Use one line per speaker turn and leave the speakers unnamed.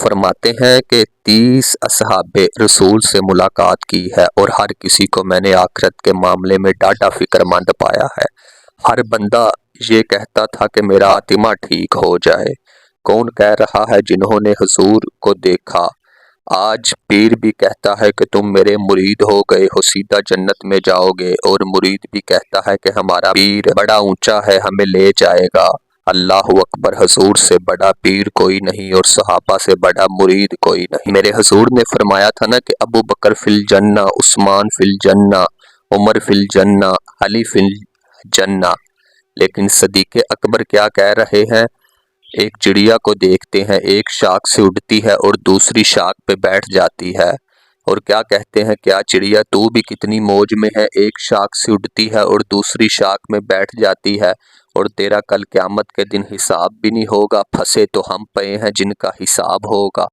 فرماتے ہیں کہ 30 اصحاب رسول سے ملاقات کی ہے اور ہر کسی کو میں نے آخرت کے معاملے میں ڈاڈا فکر مند پایا ہے۔ ہر بندہ یہ کہتا تھا کہ میرا خاتمہ ٹھیک ہو جائے۔ کون کہہ رہا ہے جنہوں نے حضور کو دیکھا؟ آج پیر بھی کہتا ہے کہ تم میرے مرید ہو گئے ہو، سیدھا جنت میں جاؤ گے، اور مرید بھی کہتا ہے کہ ہمارا پیر بڑا اونچا ہے، ہمیں لے جائے گا۔ اللہ اکبر، حضور سے بڑا پیر کوئی نہیں اور صحابہ سے بڑا مرید کوئی نہیں۔ میرے حضور نے فرمایا تھا نا کہ ابو بکر فی الجنہ، عثمان فی الجنہ، عمر فی الجنہ، علی فی الجنہ۔ لیکن صدیق اکبر کیا کہہ رہے ہیں؟ ایک چڑیا کو دیکھتے ہیں، ایک شاخ سے اڑتی ہے اور دوسری شاخ پہ بیٹھ جاتی ہے، اور کیا کہتے ہیں، کیا چڑیا تو بھی کتنی موج میں ہے، ایک شاخ سے اڑتی ہے اور دوسری شاخ میں بیٹھ جاتی ہے، اور تیرا کل قیامت کے دن حساب بھی نہیں ہوگا، پھنسے تو ہم پئے ہیں جن کا حساب ہوگا۔